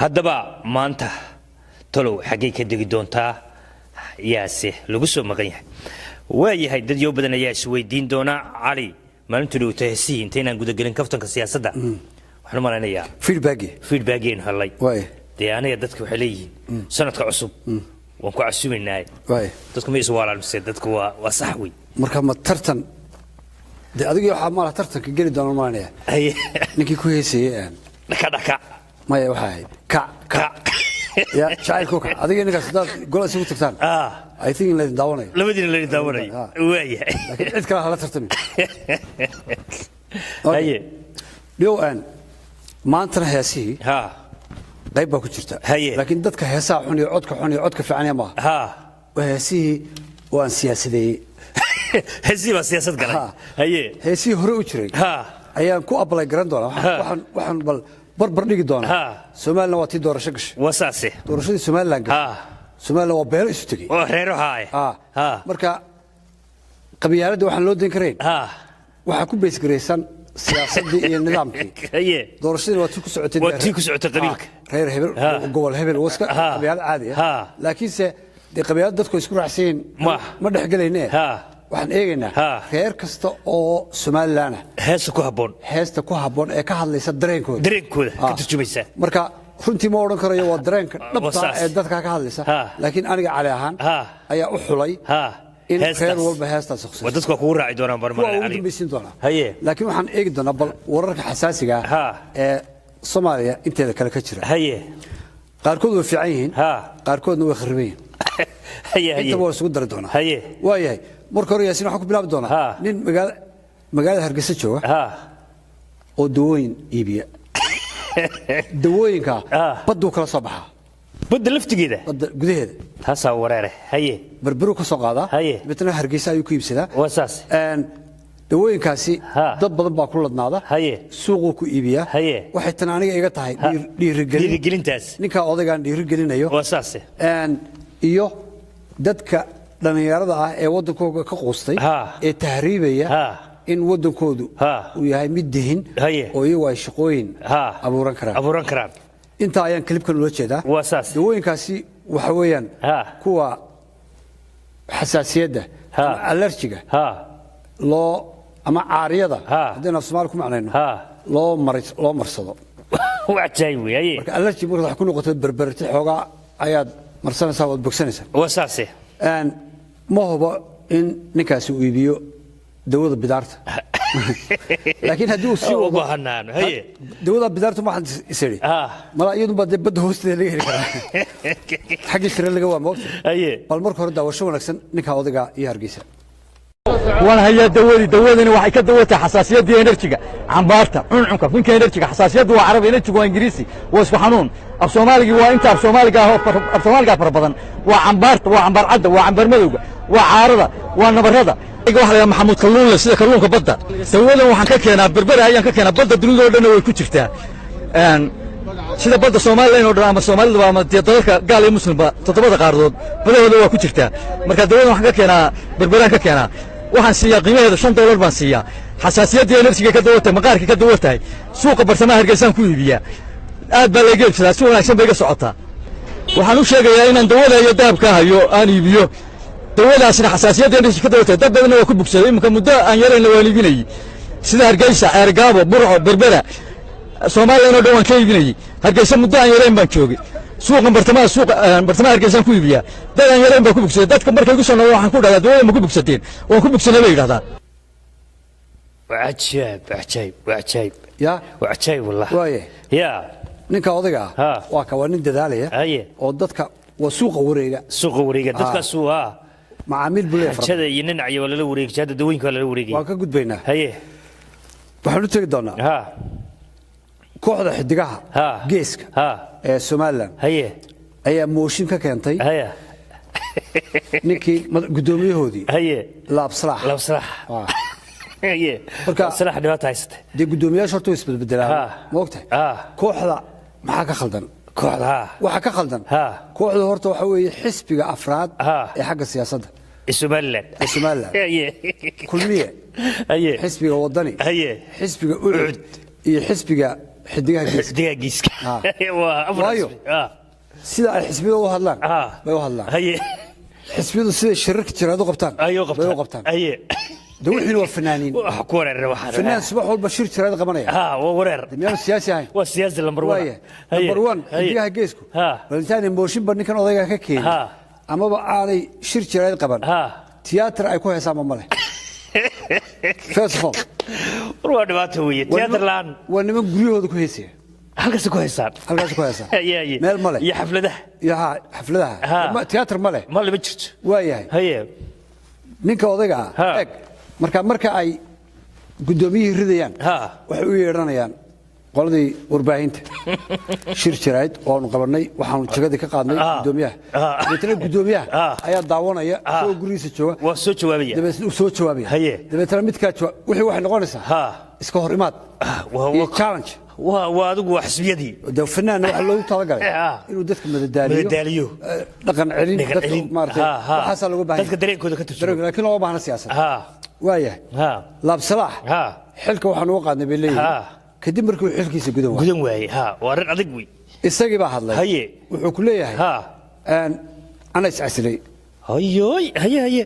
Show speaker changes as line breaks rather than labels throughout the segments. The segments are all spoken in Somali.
haddaba maanta talow xagee ka degi doontaa yaase lagu soo maqan yahay waayahay dad yoo badan ayaa isweydiin doona cali maalintii uu tahsiin intaynaan gudagelin kaftanka siyaasadda waxaan maleynayaa feedback-een halay dee aniga dadku waxay leeyihiin sanadka cusub waan ku casuumaynaa dadku ma iswaalaan mise dadku waa sax wey
marka ma tartan dee adiga waxa ma tartanka geli doona maleynayaa ninkii ku heesayay
dhaka
maya waxa ahayd ka يا شايل كوكا هذه إنك صدق قول سوي تكتان I think اللي داوني
اللي داوني وياه
لكن أذكر هلا ترتمي هي لو أن ما أنت هياسي غيبة كتيرتا لكن دتك هياسا حني عدك في عني ما وهياسي وأن سياسي دي
هياسي بس سياسة قرا
هياسي هرو وشري أيام كو أبلا جراندولا وحن بل بربر نيجي دونا سومالنا واتي دور شقش
وساسي
دور شدي سومالنا سومالنا وبير إستقي
وحيرو هاي
مركا قبيلة waxaan loo din kareen waxa ku bees gareysan siyaasadii iyo nidaamkii doorashadii waa ku socotay qabiilka reer hebel gobol hebel waska qabiilada caadi ah laakiin se qabiilada dadku isku raacsan ma dhaxgaleynaa waxaan eegaynaa reer kasta oo Soomaaliland heesta ku haboon ee ka hadlaysa dareenkooda ka turjumaysa marka runtii ma oran karayo waa dareenka dhabta ee dadka ka hadlaysa laakiin aniga cali ahaan ayaa u xulay in reer walba heesta suqsan
wadadku ku raaci doonaan barnaamij
cali laakiin waxaan eegi doonaa bal wararka xasaasiga ah ee Soomaaliya inteeda kale ka jira qaarkood way fiican yihiin qaarkoodna way khariban yihiin inta waa isku dari doonaa waayahay marka hore yaasiin waxa ku bilaabi doonaa nin magaalada Hargeysa jooga oo dawooyin iibiya dawooyinka baddu kala soo baxaa
badda laftigeeda
badda gudaheeda
taasa wareere
barbaru ka soo qaada midna Hargeysa ayuu ku iibsadaa
wasaas
dawooyinkaasi dad badan baa ku ladnaada suuqu ku iibiya waxay tan aniga iga tahay dhiirigelintaas ninka odaygan dhiirigelinayo
wasaas
iyo dadka dhalinyarada ah ee wadankooda ka qoostay ee tahriibaya in wadankoodu uu yahay mid dihin oo iyagu ay shaqooyin abuuran karaan inta ayaan klibkan loo jeedaa dawooyinkaasi waxa weeyaan kuwa xasaasiyadda allergiga loo ama caariyada hadayna Soomaali ku macnayno loo marsado
wacay weeyay
marka allergy marka wax ku noqoto berberti xoogaa ayaad marsanaysaa wad bogsanaysaa
wasaase
ma hubo in ninkaasi uu iibiyo dawada bidaarta laakiin haddii uu sii wado dawada bidaarta ma xad isiri mala iyadu badda hoosteeda laga heli karaa xagga sare laga waa moogta bal marka hore daawasho wanaagsan ninka odayga iyo Hargeysa
وانا هي دودني waxay ka dawatay xasaasiyada enerjiga cambaarta cunka finka enerjiga xasaasiyadu waa carabi enerjiga waa ingiriisi waa isku xanuun af Soomaaliga waa inta af Soomaaliga fara badan waa cambaarta waa cambaar cad waa cambaar madowga waa caarada waa nabarada waxa la maxamuud kalluun la sida kalluunka badda dawadan waxaan ka keenaa berber ayaan ka keenaa badda dunida oo dhan way ku jirtaa sida badda Soomaaliland oo dhan ama Soomaalida ama dadka gaal iyo muslimba todobada qaardood badahooda waa ku jirtaa marka dawadan waxaan ka keenaa berberaan ka keenaa waxaan siiyaa qiimaheeda $5 baan siiyaa xasaasiyada enerjiga ka dawatay maqaarka ka dawatay suuqa bartamaha Hargeysa ku iibiya aad baa laga iibsadaa si wanaagsan bay ka socotaa waxaan u sheegayaa inaan dawada iyo daabka hayo aan iibiyo dawadaasina xasaasiyada enerjiga ka dawatay dad badan oo ku bugsaday imka muddo aan yarayna waan iibinayay sida Hargeysa Ceergaabo Burco Berbera Soomaaliland oo dhan waan ka iibinayay Hargeysa muddo aan yarayn baan joogay suuqa bartamaha Hargeysa ku iibiya dad aan yareen baa ku bugsaday dadka markay ku soo noqdaan waxaan ku dhagaa dawada ma ku bugsateen waan ku bugsanay bay yiraahdaan
وعجيب والله يا
ninka odayga waa ka waa nin dadaalaya oo dadka waa suuqa wareega
dadka suuqa
macaamiil bulay
farxada iyo ninacyo wala wareegay dawooyinka wala wareegay
waa ka gudbaynaa waxaan u tagi doonaa kooxda xidigaha geeska ee Soomaaliland ayaa mooshin ka keentay ninkii gudoomiyahoodii laab salax
marka salax dhibaato haysatay
dee gudoomiyaasha horta way isbedbedelaan ma ogtahay kooxda maxaa ka khaldan waxa ka khaldan kooxda horta waxa weeye xisbiga afraad ee xagga siyaasadda
Somaliland
kulmiye xisbiga wadani xisbiga ucud iyo xisbiga xidigaha
geeska
waayo sida ay xisbiyadu u hadlaan bay u hadlaan xisbiyadu sida shirarka jiraado qabtaan bay u qabtaan ده وحين وفنانين
كورر واحد
فنان صباح والبشير ترى هذا قمرية
ورر
دميان سياسي هاي
والسياسة نمبر 1
نمبر 1 ديها جيسكو والثاني مبوشين بني كانوا ضيقة ككين أما بقى علي شير ترى هذا قبر تياتر أيكون حسام ماله فاسفل
رواد ما هوية تياتر لان
وانا من قريه هذا كويسة
halkaas ku haysan
meel male
iyo xafladaha
ma tiyaatar male
ma jirto
waayahay ninka odayga eeg marka ay gudoomiyihii ridayaan waxay u yeeranayaan qoladii warbaahinta shir jirayd oo aan qabanay waxaan jagada ka qaadnay gudoomiyaha ayaa daawanaya soo gurigiisa jooga
waa soo jawaabaya
dabeetana midka wixii wax noqonaysa iska hor imaad waa challenge
waa adigu waa xisbiyadii
fanaan waxa loogu talagalay inuu dadka madadaaliyo dhaqan celin dadka maartay waxa lagu baahan
dadka dareenkooda ka tirsan
laakiin loo baahan siyaasad waayahay laab salaax xilka waxaan uga qaadnay bileeyahay kadib markii uu xilkiisa gudan
waayay waa arin adag wey
isagii baa hadlay wuxuu ku leeyahay ana iscasilay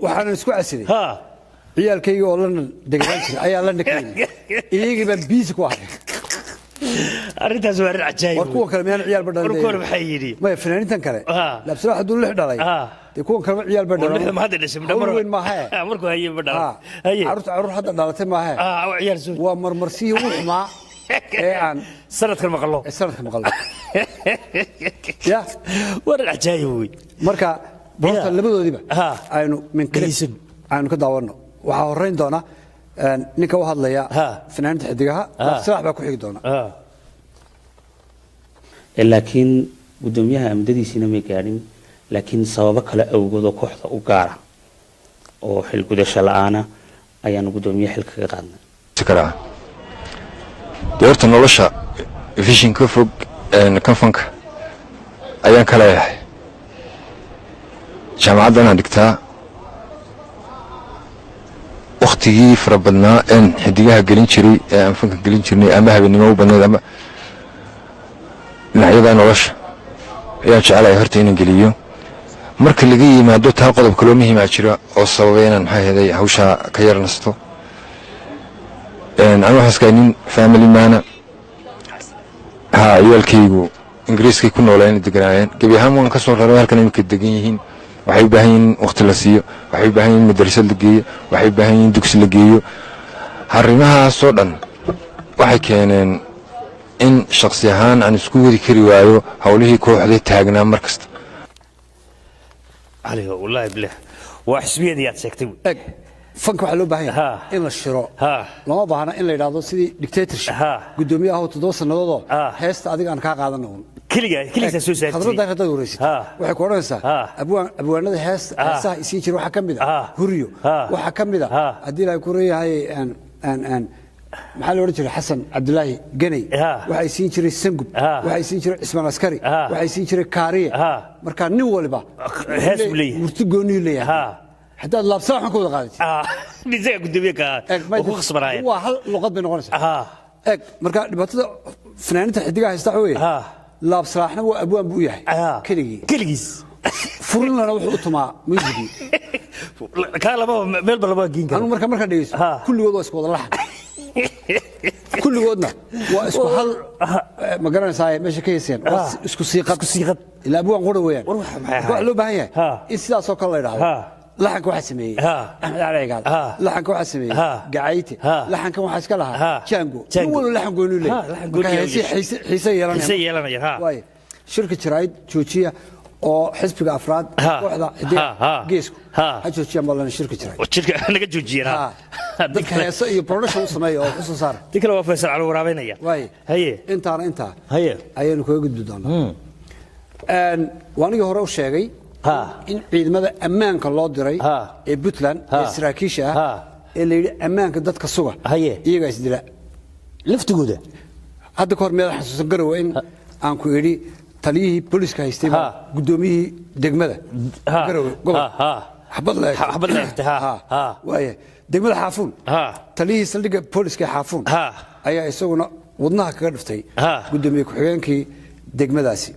waxaan isku casilay ciyaalkayga oo la degaan jiray ayaa la nakeenay iyagii baa biisi ku ahay
arintaas waa arin cajaayib
kuwa kale miyaan ciyaal badhalay
warkoor maxay yiri
ma fanaaniintan kale labsada haduu lix dhalay de kuwa kale ciyaal badhalay
ma hadda dhashay dhamar
weyn ma hay
markuu hayay badhalay
carruur hadda dhalatay ma hay
ciyaal soo
waa marmarsiyo wuxma ee aan
sanadkan maqallo
ya
war cajaayib wey
marka boorta labadoodiba aynu min kaliisan aynu ka daawano waxa horeyn doona ninka u hadlaya fanaaniinta xidigaha salax baa ku xigi doona
laakiin gudoomiyaha amdadiisina ma gaadhin laakiin sababo kale awgood oo kooxda u gaara oo xil gudasho la'aana ayaan gudoomiyaha xilka ka qaadnay
doorta nolosha vision ka fog kanfanka ayaan kala yahay jaamacadana dhigtaa waqtigii fara badnaa in xidigaha gelin jiray ee aan fanka gelin jirnay ama habeenimo u badnayd ama dhinacyada nolosha ayaan jecelahay horta inaan geliyo marka laga yimaado taa qodob kaloo muhiima jira oo sababay inaan maxay ahayd hawsha ka yar nasto aan waxaan iska nin family man ciyaalkaygu ingiriiskay ku noolayeen deganaayeen gabi ahaan waan ka soo raray halkan imika degan yihiin waxay u baahan yihiin waqti la siiyo waxay u baahan yihiin madrasad la geeyo waxay u baahan yihiin dugsi la geeyo arrimahaasoo dhan waxay keeneen in shakhsi ahaan aan isku wadi kari waayo hawlihii kooxda taagnaa mar kasta
aliga wallahi billah waa xisbiyadii aad sheegtay
fanka waxa loo baahan yahay in la shiro lama baahna in la yiraahdo sidii dictatorship gudoomiyaha 7 sanadood heesta adiga aan ka qaadano
kaliya soo saartay
khadradda hadda wareysid waxay ku oranaysaa abwaanada heesaha isii jir waxa kamid ah huriyo waxa kamid ah hadii la ku reeyahay aan maxaa la oran jiray xasan cabdullaahi ganay waxay siin jiray sangub waxay siin jiray ismaan askari waxay siin jiray kaariye marka nin walba
hees bulay
murti gooni leeyahay حتى الله بصراحة كود قادت
نزاع قدامي كا وخص براي
وهل لغة بينقرنس مركا دبتة فنانين تحديقها يستحوي لا بصراحة هو أبوان بوياه
كليجيس
فرنا نروح أطمع ميزدي
كلا ما بيل بلا باقين
أنا مركا ديس كل وضع اسكو الله كل وضعنا واسكو هل ما قرنا ساي ماشي كيسين اسكو سيقط لا أبوان غورو وين قالوا بهاي إسلا سوق الله يرحمه لحنك واحد سميه أحمد علي قال لحنك واحد سميه قعيتي لحنك واحد كلها جانجو أول لحن قولوا لي حيسي يلنا واي شركة شرايد تشوتشيا أو حزب أفراد واحدة جيسكو هاي تشوتشيا مالنا شركة شرايد
الشركة أنا قد جوجيرها
دك هي برودكشن سميه أو خصوصا صار
ديك لو فيصل على ورابينا يا
واي
هي
أنت
هي
أيانو كوي قد دونا وأنا يهرب شيء in ciidamada ammaanka loo diray ee Puntland ee saraakiisha ee leeyahay ammaanka dadka suga iyaga isdila
laftigooda
hadda ka hor meel xasuusan garow in aan ku yiri taliyihii booliska haystay gudoomiyihii degmada garow gobol xabad la degmada xaafuun taliyihii saldhigga booliska xaafuun ayaa isaguna wadnaha kaga dhiftay gudoomiye ku-xigeenkii degmadaasi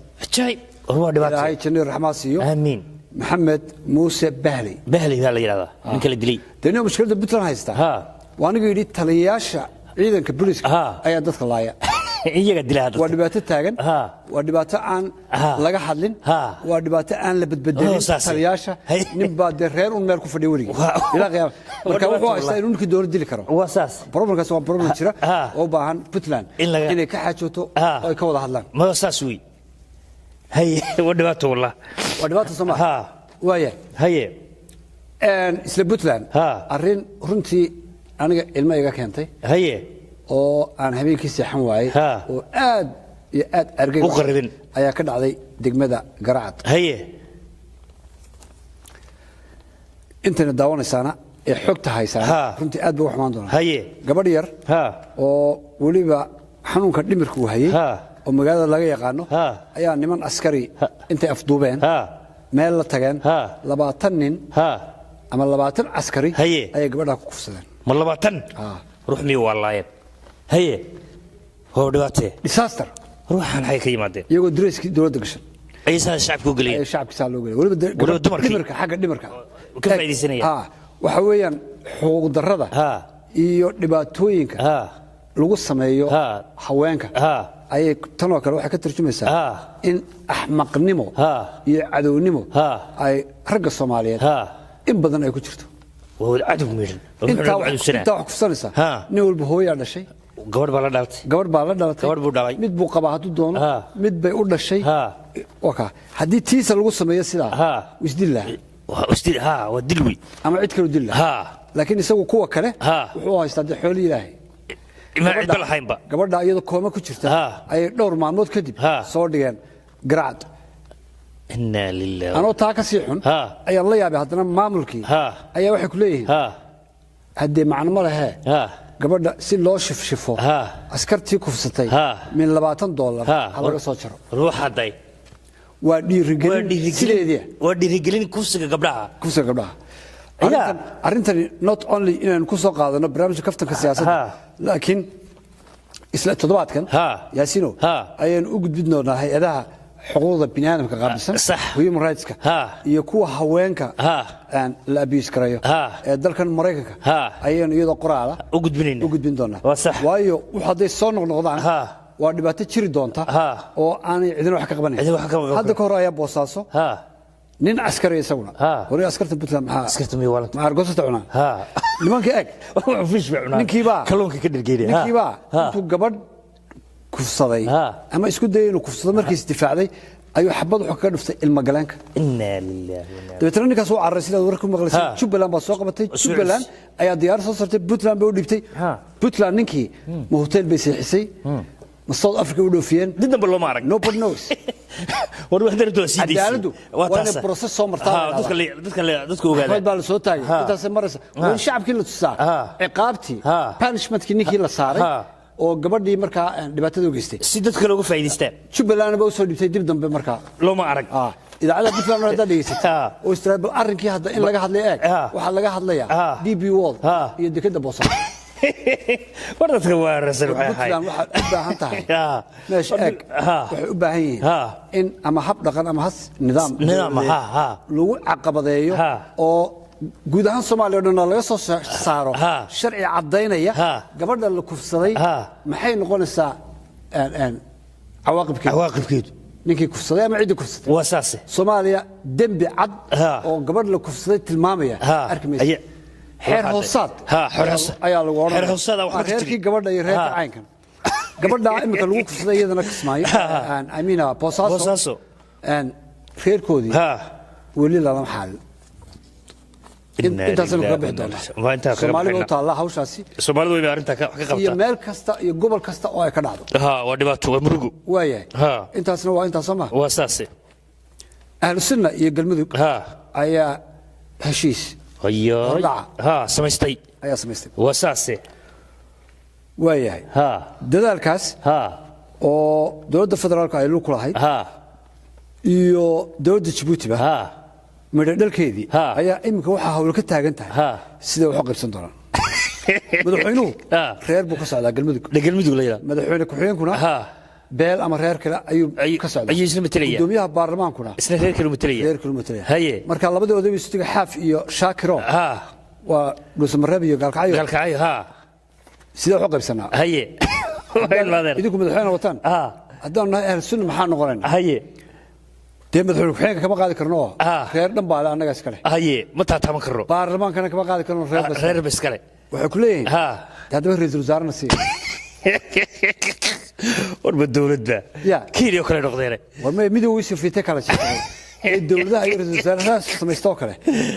ilaahay jannada raxmaad siiyo
aamiin
maxamed muuse bahley
baa la yidhahdaa nin kala dilay
deni mushkiladda puntland haysta waa aniga yidhi taliyayaasha ciidanka booliiska ayaa dadka laaya
iyaga dilaa
waa dhibaato taagan waa dhibaato aan laga hadlin waa dhibaato aan la badbadalin taliyayaasha nin baa dee reer un meel ku fadhiya weligii ilaa qiyaama marka wuxuu haystaa inuu ninkii doono dili karo
waa saas
problemkaas waa problem jira oo u baahan puntland inay ka xaajooto oo ay ka wada hadlaan
ma saas wey haye waa dhibaato wallah
waa dhibaato soo maa waaya
haye
isla puntland arrin runtii aniga ilmo iga keentay
haye
oo aan habeenkii seexan waayey oo aad iyo aad argay
u qaribin
ayaa ka dhacday degmada Garacad
haye
intana daawanaysaana ee xogta haysaana runtii aad bay u xumaan doonaa
haye
gabadh yar oo weliba xanuunka dhimirka uu hayay oo magaalada laga yaqaano ayaa niman askari intay afduubeen meel la tageen 20 nin ama 20 askari ayay gabadha ku kufsadeen
ma 20 ruux mii wallaayeen haye hoo dhibaatee
disaster
ruuxan hay ka yimaadeen
iyagoo dreskii dawladda gashan
ay shacabku galiyeen
ay shacabkiisa loo galiyay waliba dhimirka xagga dhimirka
ka faa'iideysanaya
waxa weeyaan xuquuq darrada iyo dhibaatooyinka lagu sameeyo haweenka ayay tanoo kale waxay ka tarjumaysaa in axmaqnimo iyo cadownimo ay ragga Soomaaliyeed in badan ay ku jirto
cadow miiran
inta wax kufsanaysa nin walba hooyaa dhashay
gabadh baa la dhalatay gabadh buu dhalay
mid buu qabaa hadduu doono mid bay u dhashay haddii tiisa lagu sameeyo sidaa isdil laha
waa dil wey
ama cid kale dil laha laakiin isagu kuwa kale wuxuu haystaa dee xoolo ilaahay gabadha iyadoo kooma ku jirta ayay dhowr maalmood kadib soo dhigeen Garacad
inna lillahi
anoo taa ka sii xun ayaan la yaabay haddana maamulkii ayaa waxay ku leeyihiin haddee macno ma lehe gabadha si loo shifshifo askartii kufsatay min $20 ha laga soo jaro
ruuxaday
waa dhiirigelin sideedii
waa dhiirigelin kufsiga gabdhaha
arrintani not only inaan ku soo qaadano barnaamijka kaftanka siyaasadda laakiin isla toddobaadkan yaasino ayaan u gudbin doonaa hay-adaha xuquuqda bini'aadamka qaabilsan human rightska iyo kuwa haweenka la abuse karayo ee dalkan Mareykanka ayaan iyadoo qoraala u gudbin doonaa waayo wax hadday soo noqnoqdaan waa dhibaato jiri doonta oo aanay cidina wax ka qabanayn hadda ka hor ayaa boosaaso nin askari isaguna hore askarta Puntland ma argosata cunaan nimanka eg ninkiiba
kalluunka ka dhirgeeyay
ninkiiba intuu gabadh kufsaday ama isku dayay inuu kufsado markii isdifaacday ayuu xabad wuxuu kaga dhiftay ilma galeenka
inna lillahi
dabeetana ninkaas uu carray sidaad warka maqlaysay Jubbaland baa soo qabatay Jubbaland ayaa diyaar soo sartay Puntland bay u dhibtay Puntland ninkii ma hotel bay seexisay ma South Africa u dhoofiyeen
didnaba loo ma arag
nobody knows
war wax darto sidii
waa taas process soo martaa
dadka ogaada
baa la soo taagay intaas maraysa waa shacabkii la tusaa ciqaabtii punishmentkii ninkii la saaray oo gabadhii markaa dhibaatada u geystay
si dadka looga faa'iideystaan
Jubbaland baa soo dhibtay dib dambe markaa
loo ma arag
idaacada Puntland hadda dhageysatay oo istiraabal arrinkii hadda in laga hadlay waxa laga hadlayaa DB World iyo dekada Boosaaso
wadadka waa rasul
waxay u baahan tahay meesha eg waxay u baahan yihiin in ama hab dhaqan ama has nidaam lagu caqabadeeyo oo guud ahaan Soomaaliya oo dhan laga soo saaro sharci cadeynaya gabadha la kufsaday maxay noqonaysaa cawaaqibkeedu ninkii kufsaday ama cidii kufsaday
waa saase
Soomaaliya dambi cad oo gabadh la kufsaday tilmaamaya arkimaysa xeer hoosaad ayaa lagu oranaa reerkii gabadha iyo reerka caynkan gabadha imika lagu kufsaday iyadana Kismaayo Amina Boosaaso reerkoodii weli lama xaalin intaas ka bixi doonaa Soomaaliya oo taala hawshaasi
Soomaalidu way arinta ka qabtaa
iyo meel kasta iyo gobol kasta oo ay ka dhacdo
waa dhibaato waa murugo
waayahay intaasna waa intaas ma
waa saase
ahlu sunna iyo galmudug ayaa heshiis
samaystay waa saase
waayahay dadaalkaas oo dowladda federaalka ay lug ku lahayd iyo dowladda Djibouti ba midho dhalkeedii ayaa imika waxa hawlo ka taagan tahay sida wax u qaybsan doonaan madaxweynuhu reer buu ka socdaa galmudug
la yiraahdo
madaxweyne ku-xigeenkuna beel ama reer kale ayuu ka socdaa
ayuu isla matalaya
gudoomiyaha baarlamaankuna
isla reer kale matalaya
haye marka labada oday istiga xaaf iyo shaakiro waa dhuusamareeb iyo gaalkacyo sida wax u qaybsanaa
haye
idinku madaxweyne wataan haddaan nahay ahl sunna maxaa noqonaynaa
haye
dee madaxweyne ku-xigeenka kama qaadi karno reer dhan baa annaga iskale
haye ma taataaban karno
baarlamaankana kama qaadi karno
reer ba iskale
waxay ku leeyihiin haddaba ra-iisul wasaarena sii
warba dowladda kiiliyo kale noqdeene
war may midowga isii fiitay kala jeexay ee dowladaha iyo ra-iisul wasaarahaas samaystoo kale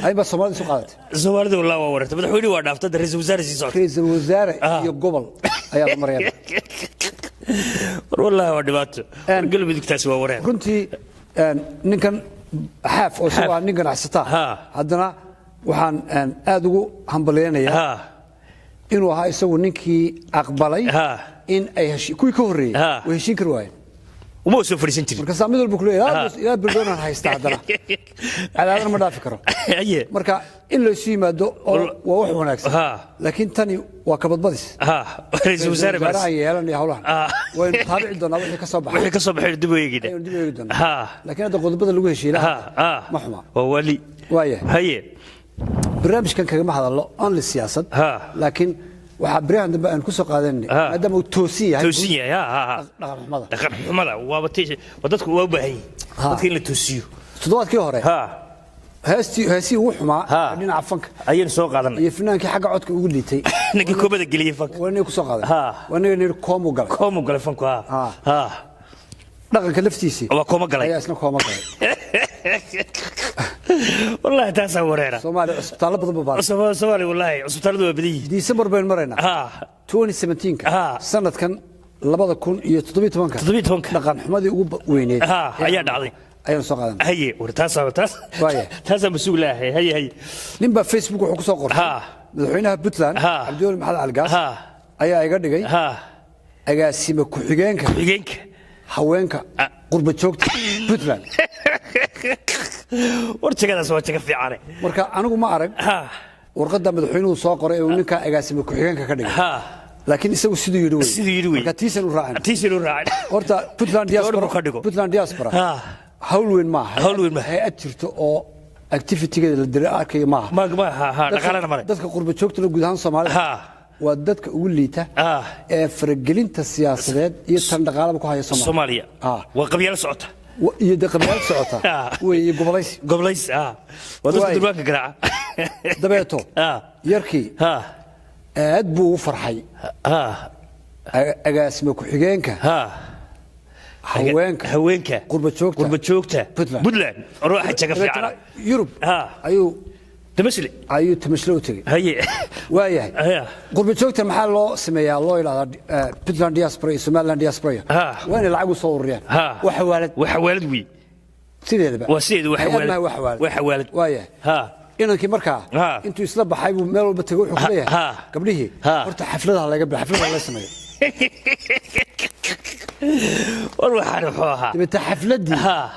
ayba soomaalida isu qaadatay
soomaalida walaa waa warartay madaxweyne waa dhaaftay ra-iisul wasaare sii socday
ra-iisul wasaare iyo gobol ayaa la marayna
war wallahi waa dhibaato galmudugtaasi waa wareen
runtii ninkan xaaf oo waa nin ganacsata haddana waxaan aad ugu hambaleynayaa inuu ahaa isagu ninkii aqbalay in ay kuwii ka horreeyey way heshiin kari waayeen
uma soo fariisan jirin
marka saa mid walba ku leeyahay ilaa bildoonaan haysta haddana cadaadana ma dhaafi karo marka in la isu yimaado waa wax wanaagsan laakiin tani waa kabadbadis
ra-iisul wasaare
aan yeelan iyo hawlahan waynu taabici doonaa wixii ka soo baxay
wixii ka soo baxay dib u eegina
dib u eegi doonaa laakiin hadda qodobada lagu heshiilaha ma xuma
waa wali haye
barnaamijkan kagama hadallo only siyaasad laakiin waxaa beriyahan dambe aan ku soo qaadanay maadaama uu toosin yahay
dhaqan xumada waa dadku waa u baahan yihiin dadka in la toosiyo
toddobaadkii hore heestii ugu xumaa dhinaca fanka
ayaynu soo qaadanay
iyo finaankii xagga codka ugu liitay
ninkii koobada geliyey fanka
waa inay ku soo qaadan waa inay niri koomu galay
fanku
dhaqanka laftiisii
waa kooma galay
ayaa isna kooma galay
والله تاسع وريرة
سومالي عسبتال بدل ببار
سومالي والله عسبتال دو بدي
ديسمبر بين مرينا 2017 سنة كان لبضة كون يتطبيط بنك لقان حمادي وينيد
أيا دعضي
أيا نسوق هذا
هي ورتاسع تاسع مسؤول له هي
نبى فيسبوك وحكو صقر مدحوينها بتلان عبدول محل علقاس أيا يقدر جاي أيا سيمك حجينك haweenka qurba joogta Puntland
wartigadaas waa taga fiican
marka anigu ma arag warqadda madaxweynuhu soo qoray oo ninka agaasimo ku-xigeenka ka dhigay laakiin isagu sidoo yiri way marka tiisan u raacin horta Puntland diaspora hawl weyn ma aha ay jirto oo activity-geeda la diray arkay ma
aha dhaqaalana mare
dadka qurba joogta guud ahaan Soomaaliya waa dadka ugu liita ee faragelinta siyaasadeed iyo tan dhaqaalaha ku haya
Soomaaliya waa qabyaalad socota
iyo qabyaalad socota way
gobolays waa dadka durbaanka garaaca
dabeeto yarkii aad buu u farxay agaasimo ku-xigeenka haweenka
qurba joogta Puntland ruuxa jaga fiican
Yurub ayuu
تمثلي
أيوة تمثلوا تري
هي
وياه قرب جوكت محل الله سميها الله إلى بيتلاند دياسبرا سومالند دياسبرا وين العقو صوريان وحوالد وي سيد بقى
وسيد وحوالد
وياه إنك مركا أنتوا يسلب حيبوا مالوا بتقول حكليه قبله قلت حفلها على قبل حفلها الله سميه
والله حرفوها
تبي حفلة دي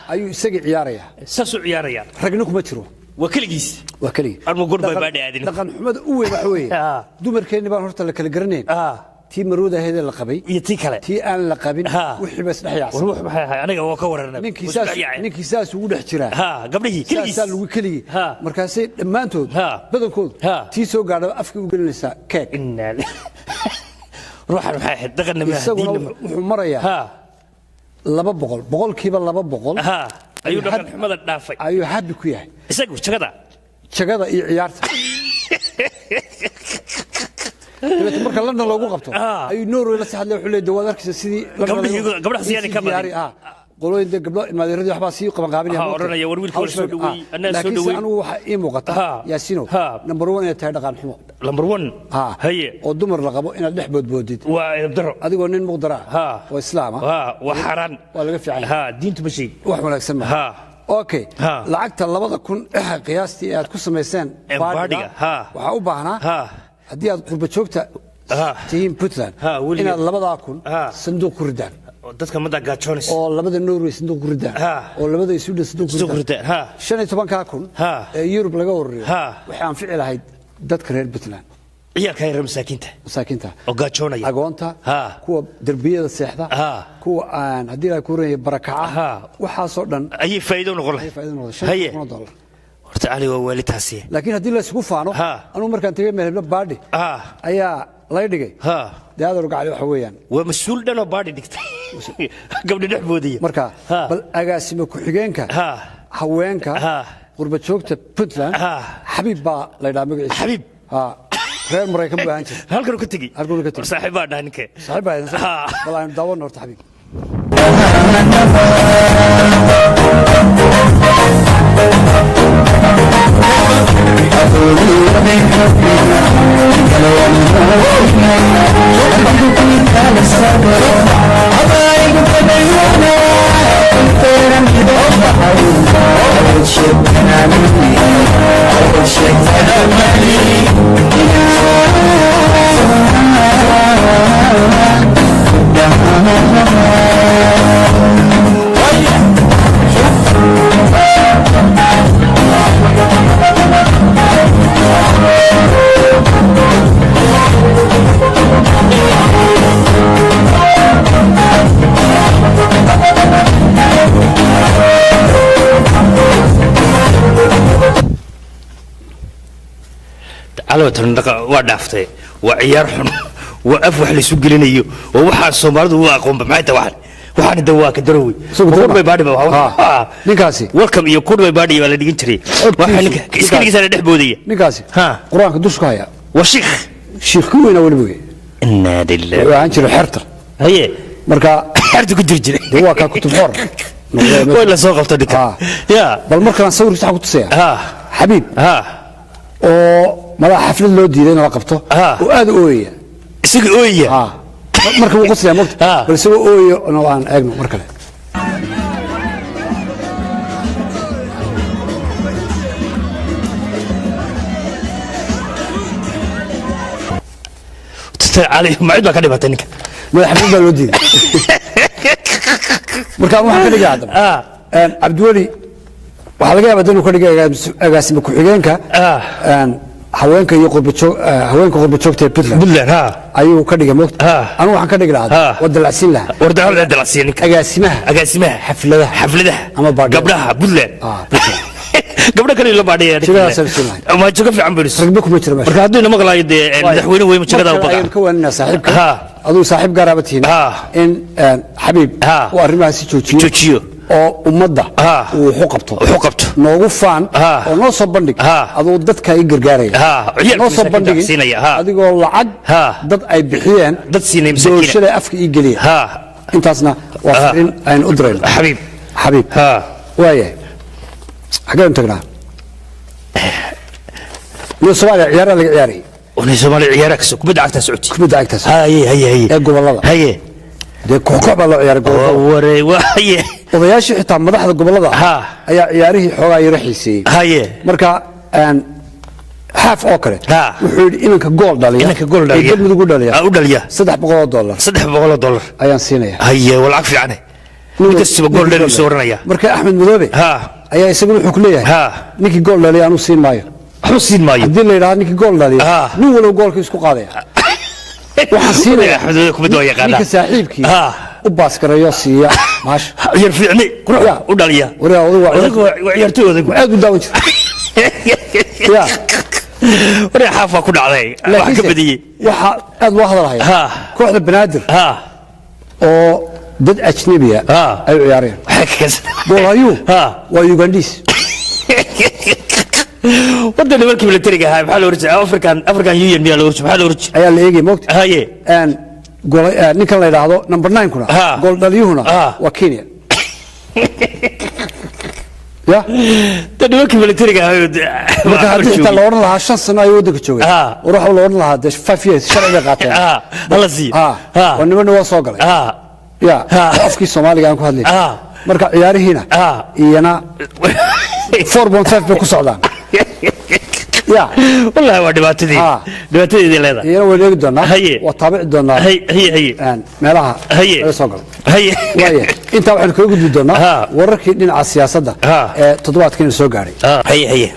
أيوة سجع عيارية
ساسو عيارية
رجنوك مترو
وكلجيس
أنا
قرب بعدي عادي
لقن حمد وحوي دومر كأني بقى هرت لك الجرنين تي مرودة هذا اللقبي
يتي كلا
تي أنا لقبين وحي بس نحيا
وروح بحي أنا جوا كورنا
نك ساس وجود احترام
قبله كلجيس
ساس وكلي مركزي ما أنتوا بدل كود تي سو قاعد أفكر وقول لسه كيك
روح بحي دقنا منها
مريا لبا بقول كيف لبا بقول
أيوة دقن حمد النافع
أيوة حد كويه
isagu
jagada iyo ciyaarta marka lana loogu qabto ay Norway la saxad wuxuu leeyahay dawaad arkaysa sidii
gabdhaha siyaani ka badan
qolooyinka gabdho ilmaadeeradii waxba sii qaban qaabinaya
oranaya war wiilka soo dhaweey anna soo dhaweey
laakiin anigu waxa ii muuqata yaasino number 1 ee tahay dhaqan xumo
number 1 haye
oo dumar la qabo inaad dhex boodboodid
waa daro
adigoo nin muqdara oo islaam
waa xaraan
waa laga fiican
diintu ma sheeg
wax wanaagsan ma اوكي لعقت 2000 قياستي aad ku sameyseen baadiga waxa u baahnaa hadii aad qurba joogta team Puntland inaad 2000 sanduuq ku ridaan
dadka mada gaajoonay
oo labada Norway sanduuq ku ridaan oo labada Sweden sanduuq ku ridaan 15,000 ee Europe laga warriyo waxa aan ficil lahayd dadka reer Puntland
ciyaalka yar masaakiinta oo gaajoonaya
agoonta kuwa darbiyada seexda kuwa aan haddii ay ku reeyay barakaca waxaasoo dhan
ayay faa'iido noqon lahayd horta cali waa waalitaasi
laakiin haddii la isugu faano anuu markaan tegay meelba baadhi ayaa lay dhigay dee aad orgacli waxa weeyaan
waa mas-uul dhanoo baadhi dhigtay gabdhi dhex boodaya
marka bal agaasimo ku-xigeenka haweenka qurba joogta puntland xabiib baa la ydhaha magaciisa
xabiib
reer maraykan buu ahaan jiray
halkan ka tegi saaxiib baa dhaha ninka
bal aynu daawan horta xabiib
waa dhaaftay waa ciyaar xun waa af wax la isu gelinayo oo waxaa Soomaalidu u aqoonba maxay tahay waxaan dawaa ka daroway kurbay baadhi baa
ninkaasi
welcome iyo kurbay baadhi waa la dhigin jiray waxa ninka iskaligiisa la dhex boodaya
ninkaasi quraanka dushka haya
waa sheekh
ku weyn wali buu
inna lillahi
waa aan jiray xerta
haye
marka
xerta ku jiray
waa ka kutub hor
way la soo qabtay ninka ya
bal markaan sawir sax ku tusaya xabiib oo madax xaflad loo diiday in la qabto oo aad u ooyaya
isaga ooyaya
marka uu qosaya marka bal isaga ooyo oo aan eegno mar kale
علي ما عيد ما كان يبغى تنك
ما حفظ الودين مركان waxaan ka dhigay adam عبد الولي waxa laga yaabaa inuu ka dhigay agaasimo ku-xigeenka haweenka iyo qurba joogta Puntland ayuu ka dhigay moogta anu waxaan ka dhigi lahaa wadalacsiin lahaa agaasimaha xafladaha ama
gabdhaha Puntland gabdha kale la baadhaya ma joog fiican bariis
ragbi kuma jira
marka haddii nama qalay madaxweyne way majagada u
baqa ka wanna saaxiibka aduu saaxiib gaarabatiin in xabiib oo arrimahaasi joojiyo oo ummadda uu xuqabto noogu faan oo noo soo bandhig aduu dadka ay gargaaraya noo soo bandhig adigoo lacag dad ay bixiyeen
dad siinay
bulshada afka ii geliya intaasna waa fariin aan u dirayno xabiib waayahay حاجة تقرأ من الصومال عيارة اللي عياري
وني الصومال عيارك سوق بدعك تسعودي
بدعك تسعودي
هي
يقول والله
هي
دي كوكب الله عيارك
وري وهي
وضياشي حتى مدح قبل الله هي عياره حوا يرحيسي
هي
مركا ان حاف اوكره وحول انك جول داليا قد مدو داليا
او داليا $700
ايان سينيا
هي والعكس يعني كسب جول داليا سورنيا
مركا احمد مدوبي ayaa isagu wuxuu ku leeyahay ninkii gool dhalay aanu siin maayo haddii la yidhaahdo ninkii gool dhalay nin walow goolka isku qaadaya waxaan siinaya ninka saaxiibkii u baaskarayo siiya maasha
yar fiicni u dhaliya ciyaartooyda
aad u daawan jira
wareer xaaf waa ku dhacday wax ka badiyey
waxa aad loo hadalhaya kooxda banaadir oo dad ajnabiya ay ciyaareen goolayu waa Ugandis
waddan markii militariga ahaa maxaa loo rajay African Union miyaa loo rajay maxaa loo rajay
ayaa la eegay moogta
haye
gool ninkan la yiraahdo number 9 kuna gool dhaliyuhuna waa Kenya ya
dad markii militariga ahaa
marka haddii inta la oran lahaa 5 sano ay waddanka joogay waxa la oran lahaa 5 years sharciga qaateen
balasi
waa niman waa soo galay يا أفكي الصومالي كان كهذا لي مركا عياري هنا إيانا 4.5 بكوس عدان يا
والله هو دباتي دي لهذا
إيانا وليك دونا وطابع دونا
هي
مالها
هي
صقل
هي
أنت وحنا كل جد دونا وركي لنا على السياسة ده تطبيقات كنا سوق عاري
هي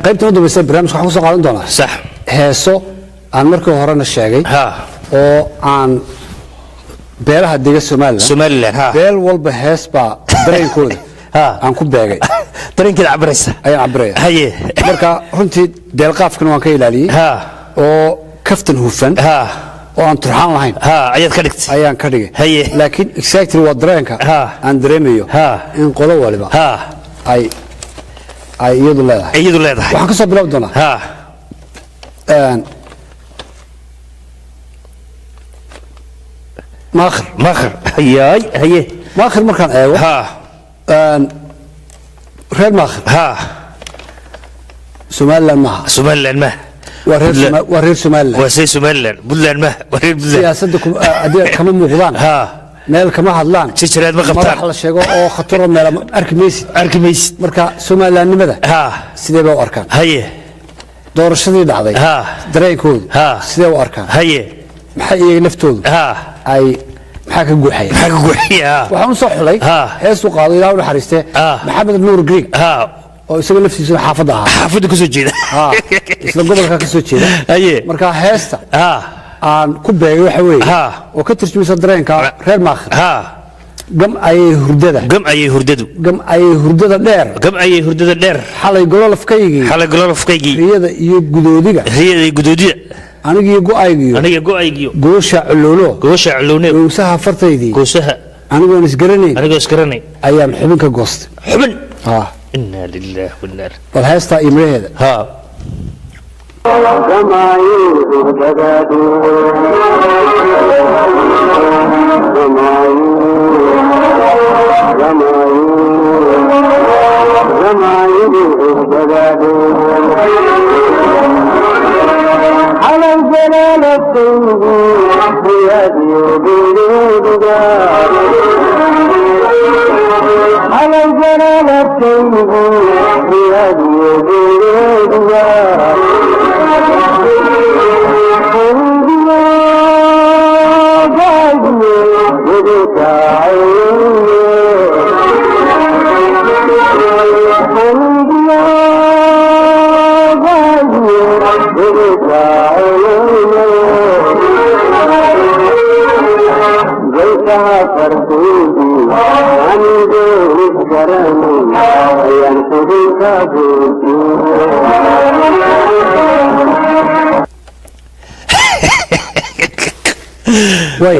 قيمة نضرب بس برنامج خصوصا قالوا دونا
صح
هسه aan markii horena sheegay oo aan beelaha dega Soomaaliland beel walba hees baa dareenkooda aan ku beegay
dareenkeeda cabraysa
ayaan cabraya haye marka runtii deelqaafkana waan ka ilaaliyay oo kaftan hufan oo aan turxaan lahayn
ayaad ka dhigtay
ayaan ka dhigay haye laakiin exactly waa dareenka aan dareemayo in qolo waliba ay iyadu leedahay waxaan ka soo bilaabi doonaa
maakhir haye
maakhir markaan eego reer maakhir Somaliland maaha waa reer Somaliland
waa say Somaliland Puntland ma waa reer Puntland
siyaasadda kama muuqdaan meel kama hadlaan
jiraad ma qabtaan
wax la sheego oo khatar meel arki maysid marka Somalilandnimada sidee bay u arkaan
haye
doorashadii dhacday dareenkoodu sidee u arkaan
haye
maxay iyaga naftoodu ay maxaa ka guuxaya waxaan soo xulay heesu qaado ilaahu naxariistay maxamed nuur greek oo isaga laftiisa xaafadda ka soo jeeda isla gobolka ka soo jeeda haye marka heesta aan ku beegay waxa weeye oo ka tirjumaysa dareenka reer maakhir gam ayay hurdada dheer xalay gololofkaygii riyada iyo gudoodiga aniga go'aygiyo goosha culolo goosaha fartaydii anigoon isgaranayn ayaan xubin ka goostay
xubin inna lillahi wa inna ilaihi
bal heesta imreheeda
على الجلال الطيب بيدي وبيدك على الجلال الطيب بيدي وبيدك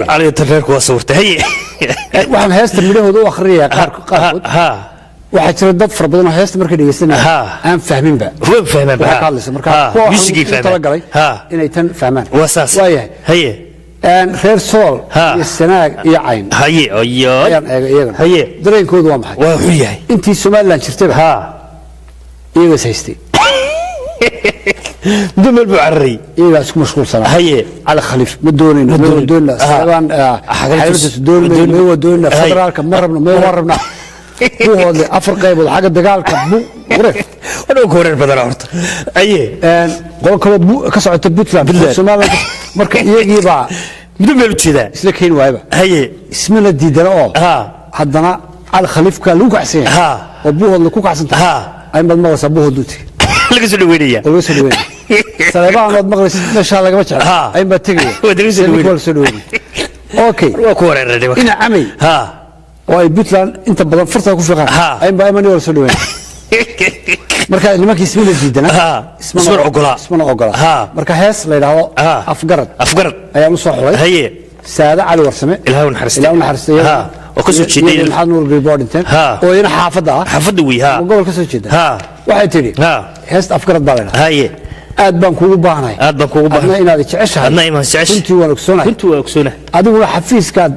علي تريك وصورته هي
waxaan heesta midhahooda u akhriyaa qaarkood waxaa jira dad fara badan oo heesta markay dhegeysanayaan aan fahminba waxa ka hadlaysa marka
musigii
fahmaan inay tan fahmaan
waayahay haye
reer sool iyo sanaag iyo cayn
haye
ayaan eega iyagana
haye
dareenkoodu waa maxay
waa xun yahay
intii Somaliland jirtayba iyagas haystay
دمل بعري
إيه بس مشغول صراحة
هي
على خليفة مدونين سلام حاجة دون هو دون فدرالك مربنا ما مربنا هو هذا أفريقيا يبغى حاجة دجال كبو غرف
أنا كورن فدرالك أيه
قول كلا بو كسر تبوت لا سومالي مركز يجي بقى
دمل كذا
سلكين وايبة
هي
اسم الله دي درا حدنا على خليفة كلوك حسين أبوه اللي كوك حسين أي ما المغرس أبوه دوتي
لقى سلوينية
لقى سلوينية سليمان المغرس إن شاء الله قبل شهر أي ما تجي
ودري
سلوينية أوكي
وكورن ردي
إن عمي واي بيتلان أنت بدل فرصة كوفي أي ما يمني ولا سلوينية مركا لما كيسمي الجديدنا
اسمه عقلا
مركا هاس لا يدعو أفقرت أي مصحوي
هي
سادة على ورسمة
الهون حرستي وكسر شديد
الحال نور ريبورد انت وين حافظها
ويها
وقول كسر شديد waxay tiri heest afkarad baa leedahay
haye
aad baan kuugu baahnahay adna inaad jeceshahay kuntii waan ogsonahay adiguna xafiiskaad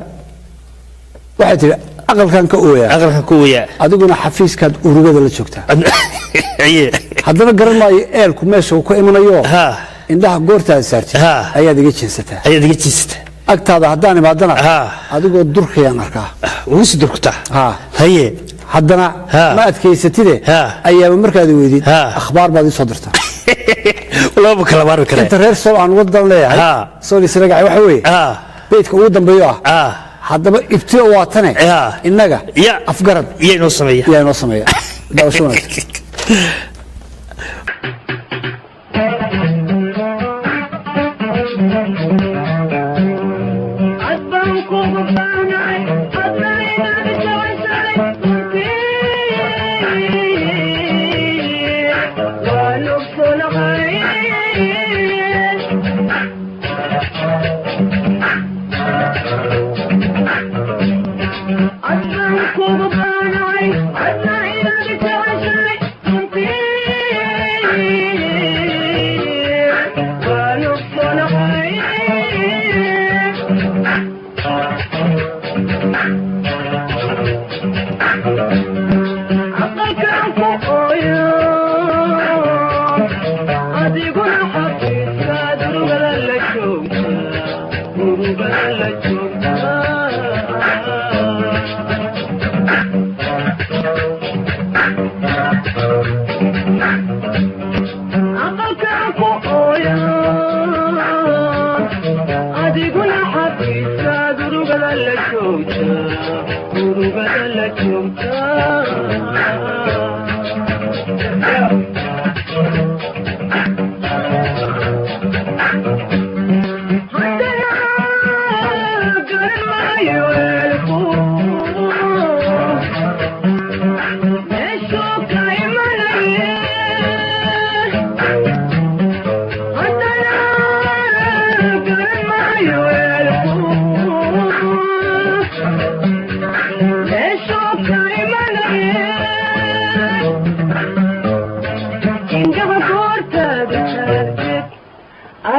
waxay tiri aqalkan ka ooyaa adiguna xafiiskaad urugada la joogtaa haddana garan maayo eelku meesha uu ka imanayo indhaha goortaada saartay ayaad iga jeensataa agtaada haddaan imaadana adigoo durkayaan arkaa
ugu durktaa haye
haddana ma adkaysatide ayaaba markaad weydid akhbaar baad ii soo dirtaa
laba kala maarmi kale
inta reer sool aan wadan leeyahay sool isragac waxa weeye beedka ugu dambeeyo haddaba ibtio waa tane innaga afgarad
yaa inoo sameeya
daawasho wanaagsan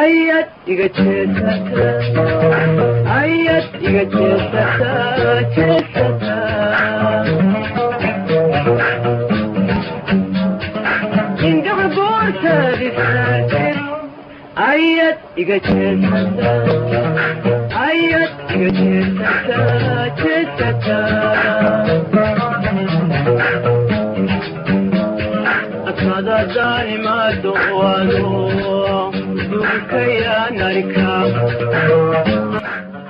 ayad iga jeesata ayad iga jeesata jeesata indhaha boortaadi saarteen ayad iga jeesata ayad iga jeesata jeesata asmada daa'imado waado dulkaya narka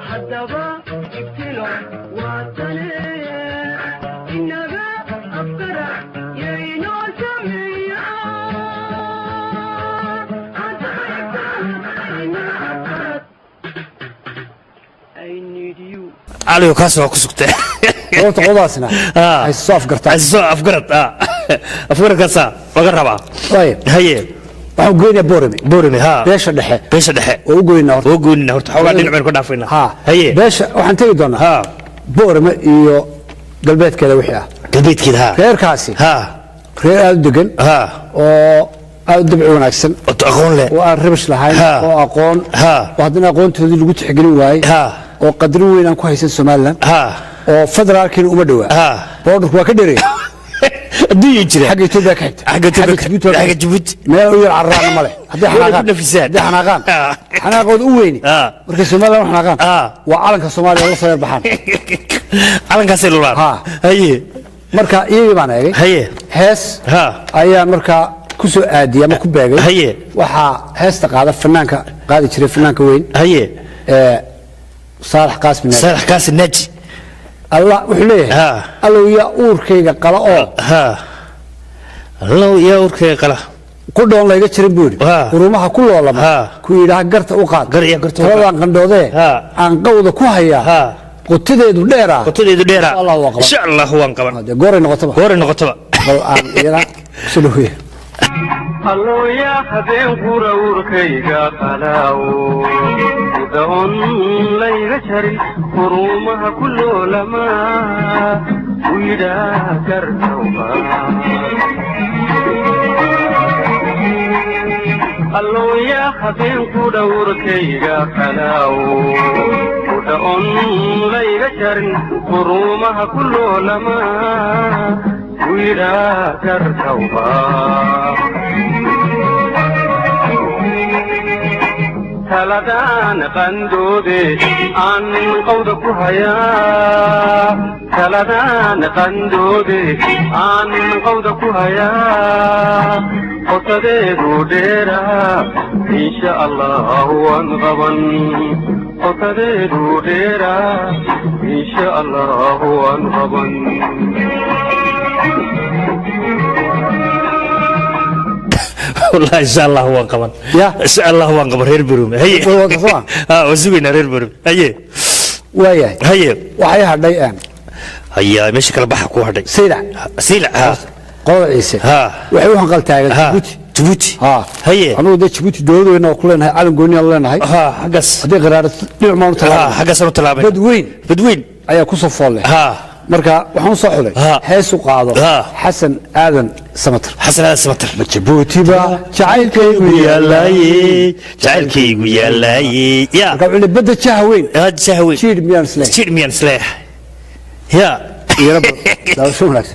haddaba ibtilo waatane inaga afkara yaynoo sameeya
علي وكاسو كسكته
قلت قضاسنا هاي الصاف قرطة
الصاف أفقرت أفقرت كاسا وقربها
طيب
هي
وقوينا بورمي
ها
بيش الدحي
وقوينا هورت حوالي نعمل كنا فينا
ها
هي
بيش وحنتي دونا
ها
بورمي iyo galbeed kale wixii ah
galbeed kale ha
reerkaasi
ha
reer aad degan
ha
oo aad dibci wanaagsan
oo aqoon leh
oo aan ribish lahayn oo aqoon
ha
wadana aqoontoodii lagu tixgelin waayay
ha
oo qadri weyn aan ku haysan Soomaaliland
ha
oo federaalkiina uma dhawaa
ha
بوردك وكدري
الدنيا يجري
حق يتوبا كحت
حق جبوت
ما يقول عرّان ماله هذا حناقان هذا حناقان حناقود أويني مركز الصومال حناقان وعلنك الصومالي الله صير بحان
علنك سيلولار هي
مركا إيه بنا
هي
هس أيه مركا كسو آدي ما كباجي
هي
وحا هس تقاعد فنانك قاعد يشري فنانك وين
هي
صالح قاسم
صالح قاسم النجي
الله وحليه الله يا أوركيجا قلا
الله يا أوركيجا قلا
كلهم لا يجتري بوري ورومها كله والله كويرها قرت أوقات ترى عن قندوده عن قوده كوهيا قتدي دوليرا
إن شاء الله هو انقبل
قوري نقطبة
يلا
سلوية
الله يا حبيب وروركيجا قلاو ودون لا يجتري ورومها كله لما ويدا قرتوها الله يا حبيب وروركيجا قلاو ودون لا يجتري ورومها كله لما ويدا قرتوها تلدان قندودي عن قودك هيا تلدان قندودي عن قودك هيا قتديدو ديرا إن شاء الله وانغبن قتديدو ديرا إن شاء الله وانغبن
والله إن شاء الله هو انقبل إن شاء الله هو انقبل هير بروم هي وزوجنا هير بروم هي
وياه
هي
وحي هدي
هي مش كلا بحق وهدي سيلع
قول عيسى وحي وحن قال تاجر
جبوتي هي
أنا ودي جبوتي دولة وين أكلنا على قوني الله نهاي
حقس
هذي قرارة نعمل طلاب
حقس طلاب بدوين
أيه كوسف فله مركا وحن صحولي هيسو قاضي حسن آذن سمتر
جبوتي با
جعلكي
ويالاي جعلكي ويالاي يا
قبل بدأ شهوين
شهوين
شير ميان سلاح
يا
رب لا شو لك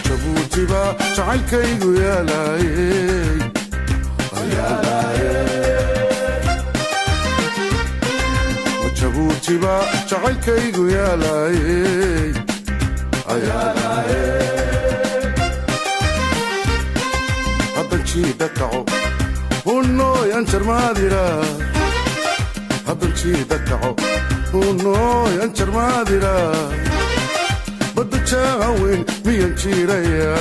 جبوتي با جعلكي ويالاي جبوتي با جعلكي ويالاي هبنشي دكعو ونو ينشر ماديرا هبنشي دكعو ونو ينشر ماديرا بدو تشاوين مين شيريا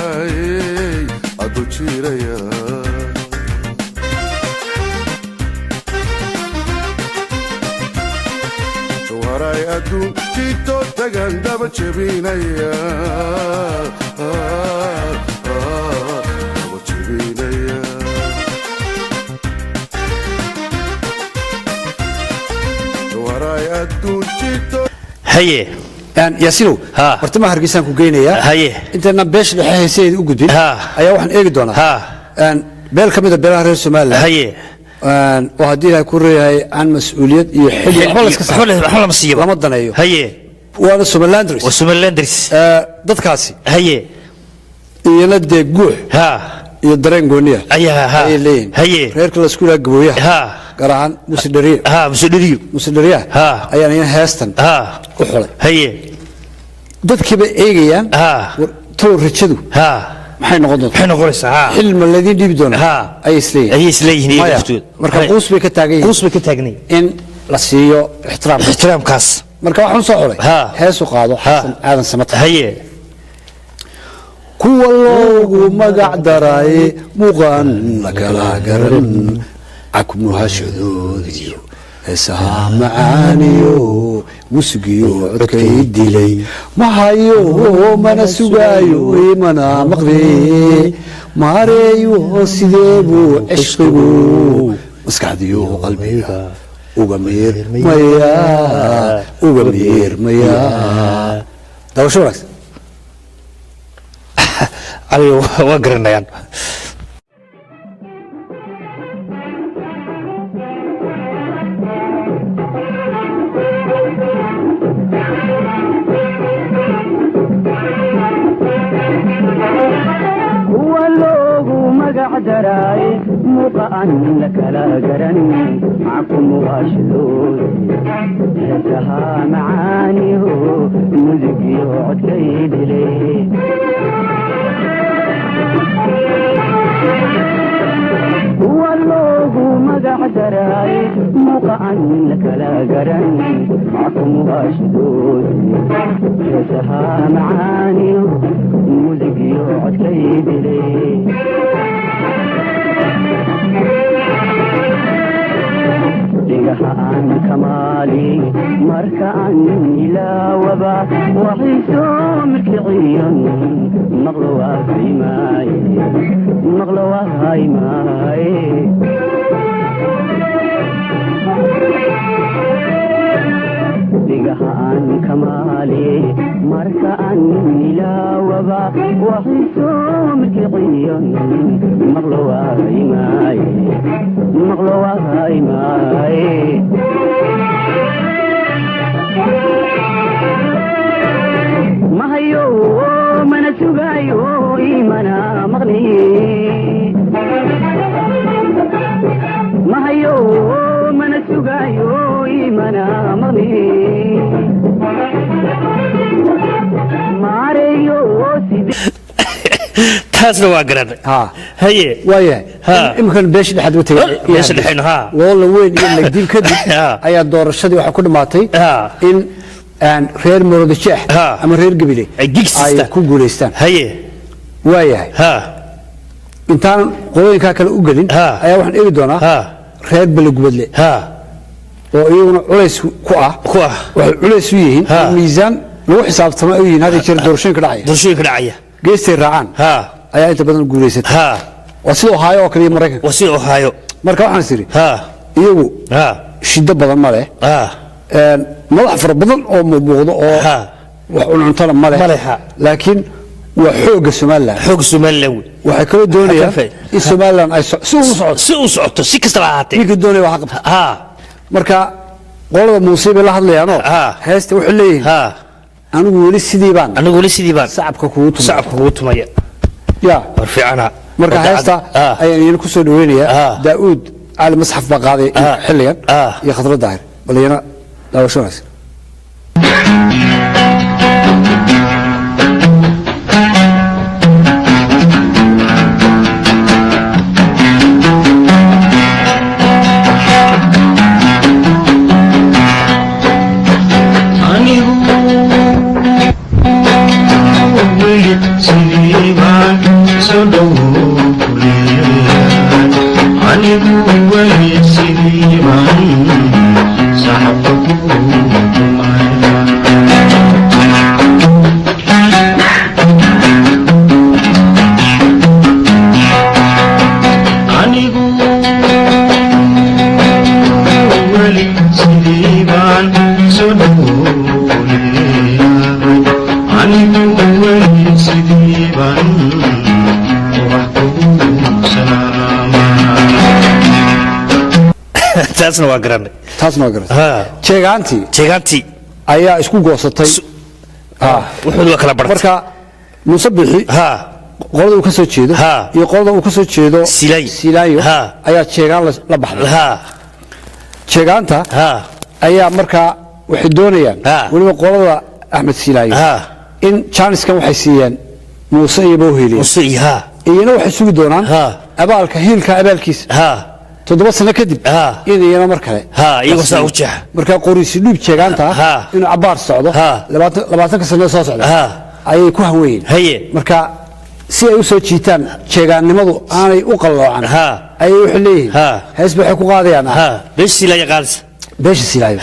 ادو شيريا وراي ادو كيتو تغان دابا تشبينيا
هي
يعني ياسينو برتما هرقيسان كو جينيا
هي
انت نبيش لحيسيد او غدبين ايا waxaan eegi doonaa
beel ka mid ah beelaha reer Soomaaliya
haye
oo haddii ay ku reeyay aan mas'uuliyad iyo xil
waxba lama siiyo
lama daneeyo
haye
waana Somalilanders dadkaasi
haye
iyana dee guux iyo dareen gooniya
ayaa
haye reerka la isku gabooyaha garaan musidariya ayaan in heestan u xulay
haye
dadkiiba eegayaan tow rajadu maxay noqon doontaa xilma ladin dhibi doona ay isleeyihiin marka quus bay ka taagan in la siiyo
ixtiraamkaas
marka waxaan soo xulay heesu qaado xasan aadan samata haye kuwa loogu magac daray muuqan la kala garan akmuhashadoodiyo heesaha macaaniyo musigiyo codkay dilay mahayo mana sugaayo imana maqde maareeyo sidee buu cishqigu maskaxdiyo qalbiga uga meermaya dabasho wanaagsan
علي وقرنيان
دراي مقعن لك لا جرن معكم واشدود هتها معاني هو مزقي وعد كيد لي والله مقع دراي مقعن لك لا جرن معكم واشدود هتها معاني هو مزقي وعد كيد لي دقهان كمالي مركان إلى وبا وحيسو مركعيا مغلوة هاي ماي مغلوة هاي ماي دقهان كمالي مركان إلى وبا وحيسو مركعيا مغلوة هاي ماي مغلوة هاي ماي ما هيو من سجايو إيمانا مغني ما هيو من سجايو إيمانا مغني ماريو سيدي
taasna waa garanay haye
waaye imkan beesh dhaxad watay
beesh dhaxayna
loola weyn iyo lagdib kadib ayaa doorashadii waxa ku dhamaatay in aan reer Murudijeex ama reer Gabile ay ku guuleystaan
haye
waaye intaan qolooyinka kale u galin ayaa waxaan eegi doonaa reer Balgubadle oo iyaguna culays ku ah waxa culays u yihiin miisaan lagu xisaabtamo ay yihiin hada jeer doorashooyinka dhacaya geestay raacaan ayaa inta badan guuleysatay wasii Ohio oo kaliya Mareykanka
wasii Ohio
marka waxaan siri iyagu shida badan ma leh madax fara badan oo muuqdo oo wax cuntana ma leh laakiin waa xooga Soomaaliland waxay kala doonayaan in Soomaaliland ay si u socoto si kasta ahaatee ninka doonaya waxa qabta marka qolada musiibe la hadlayaano heesta wuxuu leeyahay anigu wali sidii baan sacabka kugu tumaya ya warfiicana marka heesta ayaan ku soo dhaweynaya Daawud Ali Masxaf baqaaday xilligan iyo Khadra Daahir baliyana daawashadaas
I'm
taasna waa garanay
jeegaantii ayaa isku goosatay
wuxuu waa kala bartay
marka Muuse Bixi qolada uu ka soo jeedo iyo qolada uu ka soo jeedo Silaayo ayaa jeegaan la baxday jeegaanta ayaa marka waxay doonayaan waliba qolada Axmed Silaayo in Jaaniskan waxay siiyeen Muuse iyo Bowheli iyana waxay sugi doonaan abaalka hiilka abaalkiisa 7 sano kadib iyana mar kale
iyagu saa u jeex
marka qoriisi dhib jeegaanta inuu cabaar socdo 20 sano soo socdo ayay ku haweeyeen marka si ay u soo jiitaan jeegaannimadu aanay u qaloocan ayay wax leeyihiin hees waxay ku qaadayaan beesha Silaayo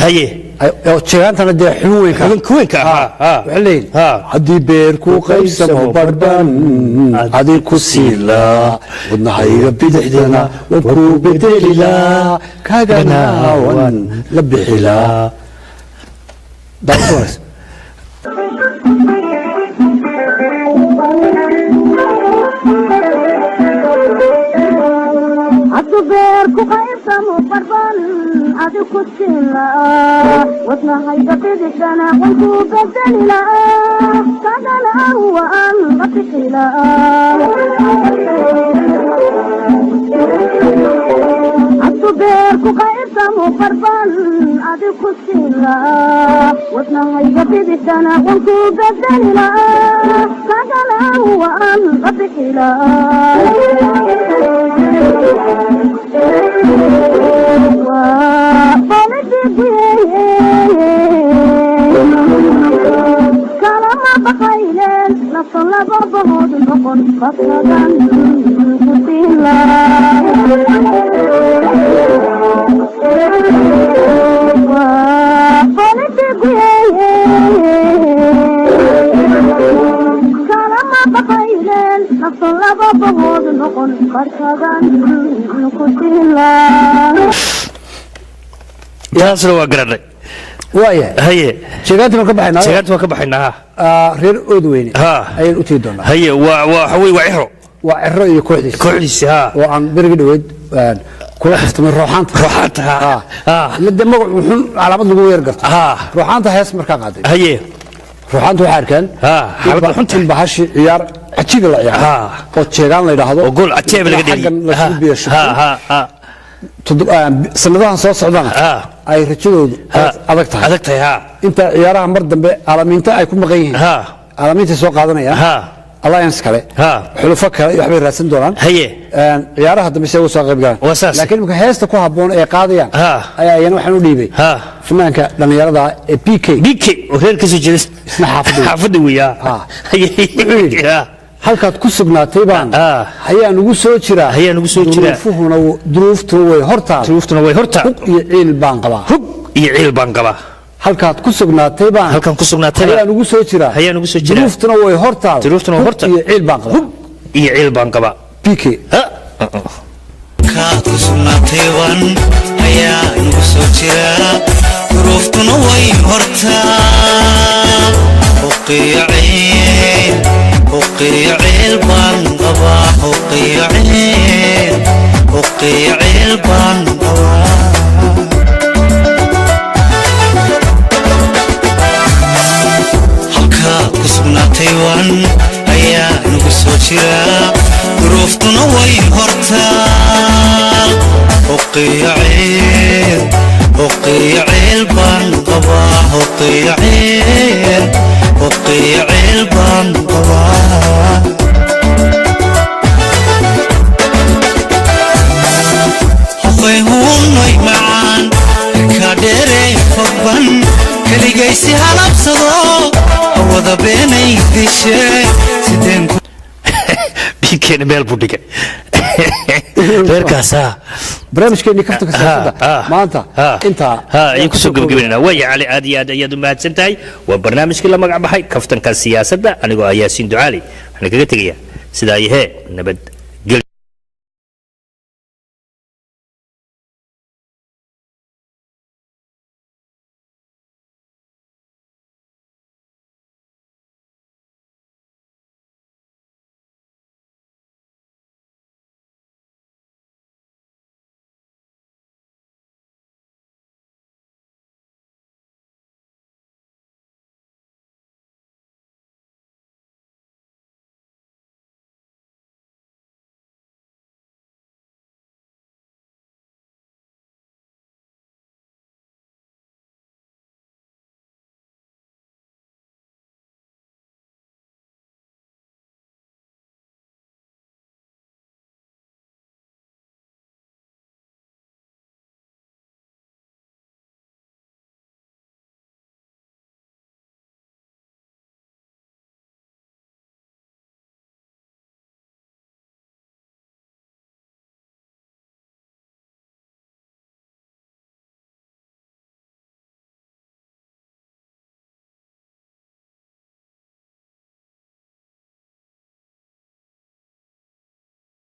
oo jeegaantana dee xuweynka waxay leeyihiin haddii beer ku qaybsamo barban adii ku siila wadnahayga bidixdana waan ku bedelilaa kaagana waan la bixilaa daawadaas
beerku qaybsamo barban adi ku siila wadnahayga bidixdana waan ku bedelilaa kaagana waan la bixilaa beerku qaybsamo barban adi ku siila wadnahayga bidixdana waan ku bedelilaa kaagana waan la bixilaa kalama baqayleen nafta laba bahood noqon qafladan ku siila kalama baqayleen nafta laba bahood noqon qafladan ku siila
taasna waa garanay
haye jeegaantii ma ka baxaynaa
jeegaantii waa ka baxaynaa
reer Oodweyne ayaan u tiri doonaa
haye waa xawey waa
ciro iyo kooxdiisa oo aan berigi dhaweyd kula xiftamay ruuxaanta midda magac wuxuu calaamad lagu weer garto ruuxaanta hees markaa qaaday
haye
ruuxaanta waxay arkeen xaalad xunta bahashi ciyaar cajiib la ciyaar oo jeegaan la yiraahdo
oo gool cajiib laga dhigay
sanadahan soo socdana ay rajadoodu adag tahay inta ciyaaraha mar dambe caalamiinta ay ku maqan yihiin caalamiinta soo qaadanayaan alliance kale xulufo kale waxbay raadsan doonaan ciyaaraha dambe si ay soo qayb galaan laakiin marka heesta ku habboon ee qaadayaan ayaa ayana waxaan u dhiibay fanaanka dhalinyarada ee PK
oo reerkiisa jeedis
isna
xaafada weeyaa
halkaad ku sugnaatay baan hayaan ugu soo jiraa duruuftuna way hortaa hub iyo ciil baan qabaa halkaad ku sugnaatay baan hayaan ugu soo jiraa duruuftuna way hortaa hub iyo ciil baan qabaa PK
kaad ku sugnaatay baan hayaan ugu soo jiraa duruuftuna way hortaa وقيعيل بان قبا وقيعيل بان قبا halka kusugnaatay waan ayaa nagu soo jira duruuftuna way hortaa وقيعيل بان قبا وقيعيل بان قبا هوي معان كادري فبان كليجيسي هلبسدو هودا بيني ديشي سيدين
بيكين ميل بوديكا reerkaasa
barnaamijkeeni kafta ka saarada maanta inta
ay ku soo gabagabeynaa way cali aad iyo aad ayaad u mahadsan tahay waa barnaamijkii la magac baxay kaftanka siyaasadda anigoo Yaasiin Ducaali waxaan kaga tagayaa sidaa yahay nabad